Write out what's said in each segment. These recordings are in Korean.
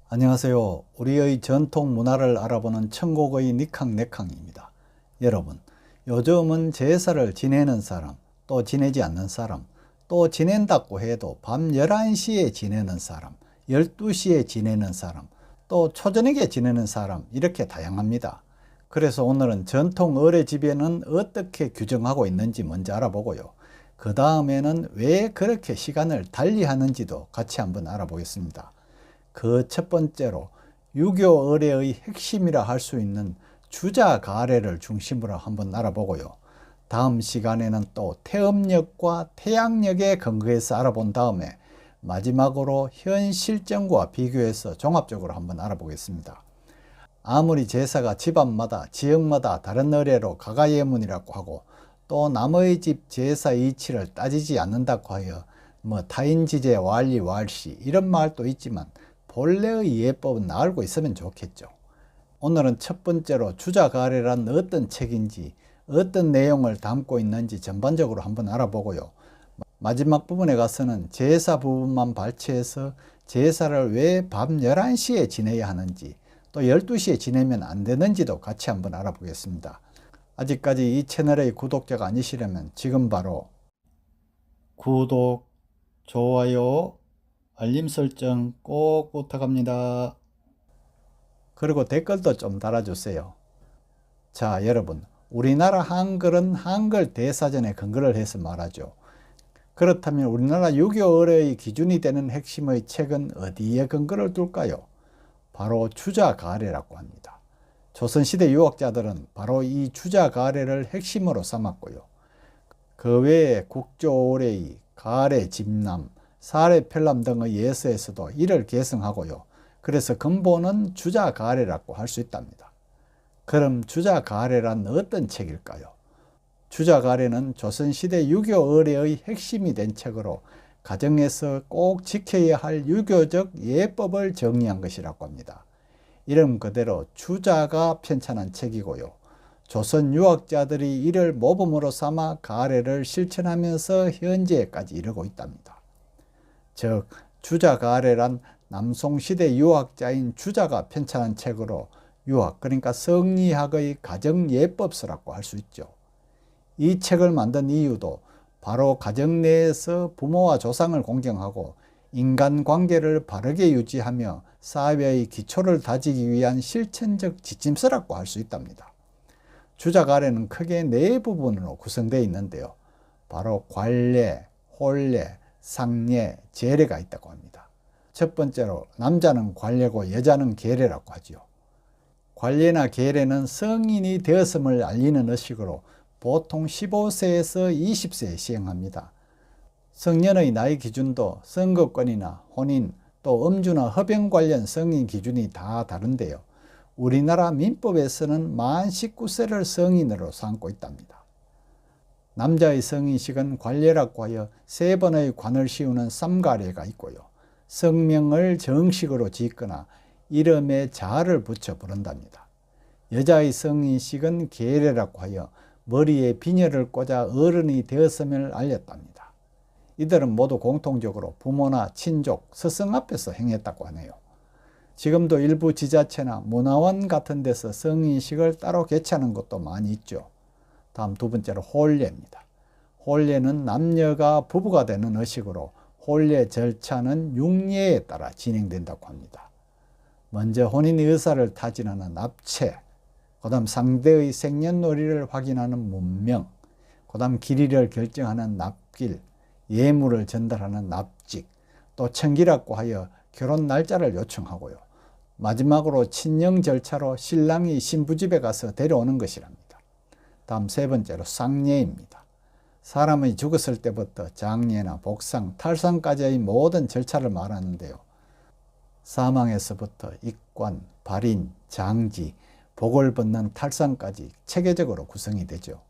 안녕하세요. 우리의 전통 문화를 알아보는 천국의 니캉네캉입니다. 여러분, 요즘은 제사를 지내는 사람, 또 지내지 않는 사람, 또 지낸다고 해도 밤 11시에 지내는 사람, 12시에 지내는 사람, 또 초저녁에 지내는 사람, 이렇게 다양합니다. 그래서 오늘은 전통 어뢰집에는 어떻게 규정하고 있는지 먼저 알아보고요. 그 다음에는 왜 그렇게 시간을 달리 하는지도 같이 한번 알아보겠습니다. 그 첫 번째로 유교 어뢰의 핵심이라 할 수 있는 주자 가래를 중심으로 한번 알아보고요. 다음 시간에는 또 태음력과 태양력에 근거해서 알아본 다음에 마지막으로 현 실정과 비교해서 종합적으로 한번 알아보겠습니다. 아무리 제사가 집안마다 지역마다 다른 어뢰로 가가예문이라고 하고 또 남의 집 제사 이치를 따지지 않는다고 하여 타인지제 왈리 왈시 이런 말도 있지만 본래의 예법은 알고 있으면 좋겠죠. 오늘은 첫 번째로 주자가래란 어떤 책인지 어떤 내용을 담고 있는지 전반적으로 한번 알아보고요. 마지막 부분에 가서는 제사 부분만 발췌해서 제사를 왜 밤 11시에 지내야 하는지 또 12시에 지내면 안 되는지도 같이 한번 알아보겠습니다. 아직까지 이 채널의 구독자가 아니시려면 지금 바로 구독, 좋아요, 알림 설정 꼭 부탁합니다. 그리고 댓글도 좀 달아주세요. 자, 여러분, 우리나라 한글은 한글 대사전에 근거를 해서 말하죠. 그렇다면 우리나라 유교 어뢰의 기준이 되는 핵심의 책은 어디에 근거를 둘까요? 바로 주자가래라고 합니다. 조선시대 유학자들은 바로 이 주자가래를 핵심으로 삼았고요. 그 외에 국조어뢰의, 가래, 집남, 사례, 편람 등의 예서에서도 이를 계승하고요. 그래서 근본은 주자가래라고 할 수 있답니다. 그럼 주자가래란 어떤 책일까요? 주자가래는 조선시대 유교 어뢰의 핵심이 된 책으로 가정에서 꼭 지켜야 할 유교적 예법을 정리한 것이라고 합니다. 이름 그대로 주자가 편찬한 책이고요. 조선 유학자들이 이를 모범으로 삼아 가래를 실천하면서 현재까지 이르고 있답니다. 즉 주자가래란 남송시대 유학자인 주자가 편찬한 책으로 유학, 그러니까 성리학의 가정예법서라고 할 수 있죠. 이 책을 만든 이유도 바로 가정 내에서 부모와 조상을 공경하고 인간관계를 바르게 유지하며 사회의 기초를 다지기 위한 실천적 지침서라고 할 수 있답니다. 주자가래는 크게 네 부분으로 구성되어 있는데요. 바로 관례, 혼례, 상례, 제례가 있다고 합니다. 첫 번째로 남자는 관례고 여자는 계례라고 하죠. 관례나 계례는 성인이 되었음을 알리는 의식으로 보통 15세에서 20세에 시행합니다. 성년의 나이 기준도 선거권이나 혼인, 또 음주나 흡연 관련 성인 기준이 다 다른데요. 우리나라 민법에서는 만 19세를 성인으로 삼고 있답니다. 남자의 성인식은 관례라고 하여 3번의 관을 씌우는 쌈가례가 있고요. 성명을 정식으로 짓거나 이름에 자를 붙여 부른답니다. 여자의 성인식은 계례라고 하여 머리에 비녀를 꽂아 어른이 되었음을 알렸답니다. 이들은 모두 공통적으로 부모나 친족, 스승 앞에서 행했다고 하네요. 지금도 일부 지자체나 문화원 같은 데서 성인식을 따로 개최하는 것도 많이 있죠. 다음 두 번째로 혼례입니다. 혼례는 남녀가 부부가 되는 의식으로 혼례 절차는 융례에 따라 진행된다고 합니다. 먼저 혼인의 의사를 타진하는 납체, 그 다음 상대의 생년월일을 확인하는 문명, 그 다음 길이를 결정하는 납길, 예물을 전달하는 납직, 또 청기라고 하여 결혼 날짜를 요청하고요. 마지막으로 친령 절차로 신랑이 신부집에 가서 데려오는 것이랍니다. 다음 세 번째로 상례입니다. 사람이 죽었을 때부터 장례나 복상, 탈상까지의 모든 절차를 말하는데요. 사망에서부터 익관, 발인, 장지, 복을 벗는 탈상까지 체계적으로 구성이 되죠.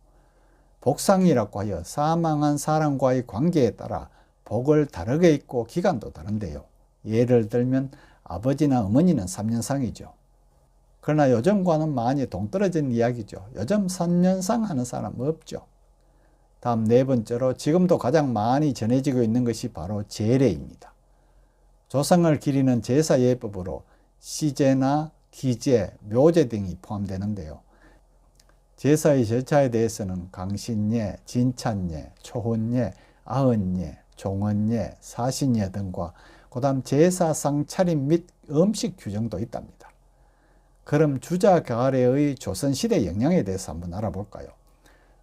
복상이라고 하여 사망한 사람과의 관계에 따라 복을 다르게 있고 기간도 다른데요. 예를 들면 아버지나 어머니는 3년상이죠. 그러나 요즘과는 많이 동떨어진 이야기죠. 요즘 선년상 하는 사람 없죠. 다음 네 번째로 지금도 가장 많이 전해지고 있는 것이 바로 제례입니다. 조상을 기리는 제사 예법으로 시제나 기제, 묘제 등이 포함되는데요. 제사의 절차에 대해서는 강신예, 진찬예, 초혼예, 아흔예, 종언예, 사신예 등과 그 다음 제사상 차림 및 음식 규정도 있답니다. 그럼 주자가래의 조선시대 영향에 대해서 한번 알아볼까요?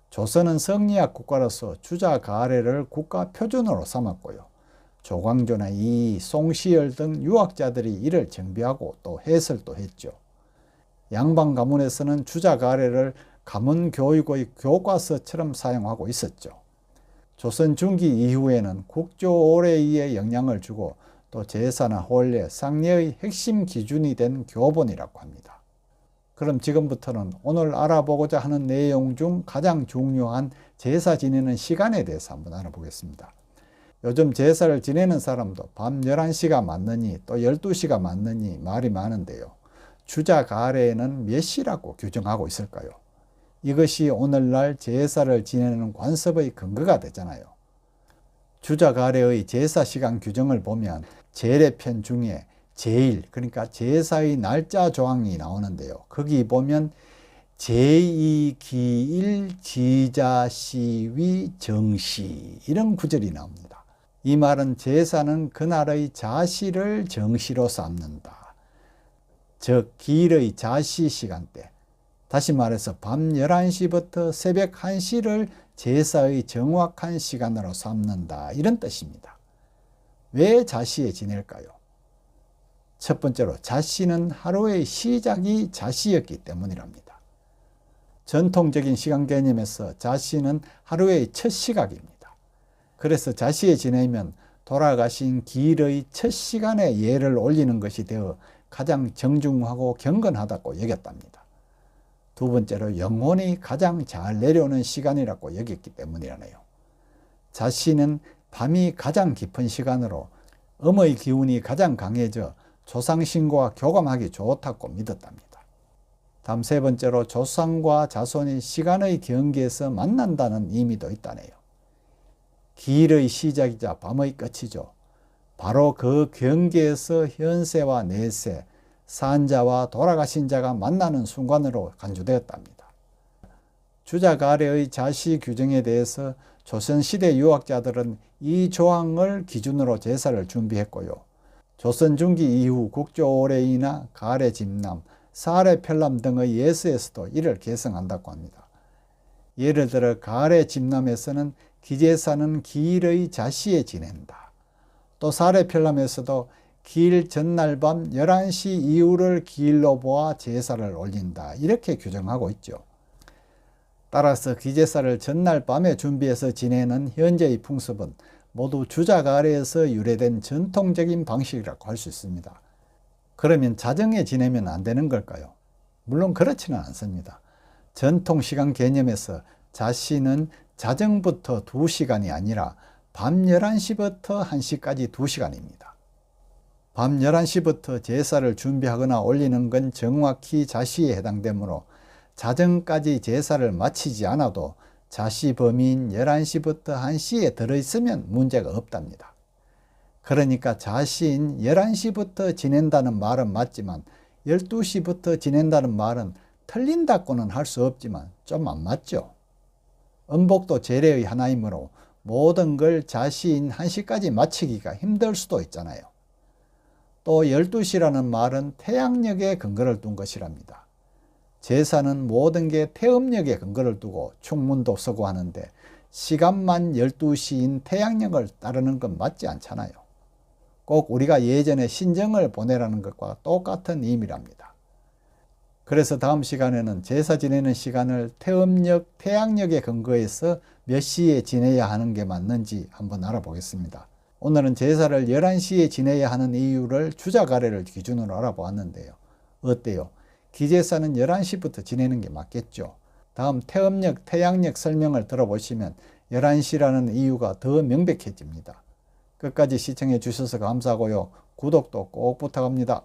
조선은 성리학 국가로서 주자가래를 국가 표준어로 삼았고요. 조광조나 이, 송시열 등 유학자들이 이를 정비하고 또 해설도 했죠. 양반 가문에서는 주자가래를 가문 교육의 교과서처럼 사용하고 있었죠. 조선 중기 이후에는 국조 오례의에 영향을 주고 또 제사나 혼례, 상례의 핵심 기준이 된 교본이라고 합니다. 그럼 지금부터는 오늘 알아보고자 하는 내용 중 가장 중요한 제사 지내는 시간에 대해서 한번 알아보겠습니다. 요즘 제사를 지내는 사람도 밤 11시가 맞느니 또 12시가 맞느니 말이 많은데요. 주자가래에는 몇 시라고 규정하고 있을까요? 이것이 오늘날 제사를 지내는 관습의 근거가 되잖아요. 주자가래의 제사 시간 규정을 보면 제례편 중에 제일, 그러니까 제사의 날짜 조항이 나오는데요. 거기 보면 제2기일 지자시위 정시 이런 구절이 나옵니다. 이 말은 제사는 그날의 자시를 정시로 삼는다. 즉 기일의 자시 시간대, 다시 말해서 밤 11시부터 새벽 1시를 제사의 정확한 시간으로 삼는다 이런 뜻입니다. 왜 자시에 지낼까요? 첫 번째로 자시는 하루의 시작이 자시였기 때문이랍니다. 전통적인 시간 개념에서 자시는 하루의 첫 시각입니다. 그래서 자시에 지내면 돌아가신 기일의 첫 시간에 예를 올리는 것이 되어 가장 정중하고 경건하다고 여겼답니다. 두 번째로 영혼이 가장 잘 내려오는 시간이라고 여겼기 때문이라네요. 자시는 밤이 가장 깊은 시간으로 음의 기운이 가장 강해져 조상신과 교감하기 좋다고 믿었답니다. 다음 세 번째로 조상과 자손이 시간의 경계에서 만난다는 의미도 있다네요. 기일의 시작이자 밤의 끝이죠. 바로 그 경계에서 현세와 내세, 산자와 돌아가신 자가 만나는 순간으로 간주되었답니다. 주자가래의 자시 규정에 대해서 조선시대 유학자들은 이 조항을 기준으로 제사를 준비했고요. 조선 중기 이후 국조오례이나 가래집남, 사례편람 등의 예서에서도 이를 개성한다고 합니다. 예를 들어 가래집남에서는 기제사는 기일의 자시에 지낸다. 또 사례편람에서도 기일 전날 밤 11시 이후를 기일로 보아 제사를 올린다 이렇게 규정하고 있죠. 따라서 기제사를 전날 밤에 준비해서 지내는 현재의 풍습은 모두 주자가래에서 유래된 전통적인 방식이라고 할 수 있습니다. 그러면 자정에 지내면 안 되는 걸까요? 물론 그렇지는 않습니다. 전통 시간 개념에서 자시는 자정부터 2시간이 아니라 밤 11시부터 1시까지 2시간입니다. 밤 11시부터 제사를 준비하거나 올리는 건 정확히 자시에 해당되므로 자정까지 제사를 마치지 않아도 자시 범위인 11시부터 1시에 들어있으면 문제가 없답니다. 그러니까 자시인 11시부터 지낸다는 말은 맞지만 12시부터 지낸다는 말은 틀린다고는 할 수 없지만 좀 안 맞죠. 음복도 제례의 하나이므로 모든 걸 자시인 1시까지 마치기가 힘들 수도 있잖아요. 또 12시라는 말은 태양력에 근거를 둔 것이랍니다. 제사는 모든 게 태음력에 근거를 두고 충문도 서고 하는데 시간만 12시인 태양력을 따르는 건 맞지 않잖아요. 꼭 우리가 예전에 신정을 보내라는 것과 똑같은 의미랍니다. 그래서 다음 시간에는 제사 지내는 시간을 태음력, 태양력에 근거해서 몇 시에 지내야 하는 게 맞는지 한번 알아보겠습니다. 오늘은 제사를 11시에 지내야 하는 이유를 주자가래를 기준으로 알아보았는데요. 어때요? 기제사는 11시부터 지내는 게 맞겠죠. 다음 태음력, 태양력 설명을 들어보시면 11시라는 이유가 더 명백해집니다. 끝까지 시청해 주셔서 감사하고요. 구독도 꼭 부탁합니다.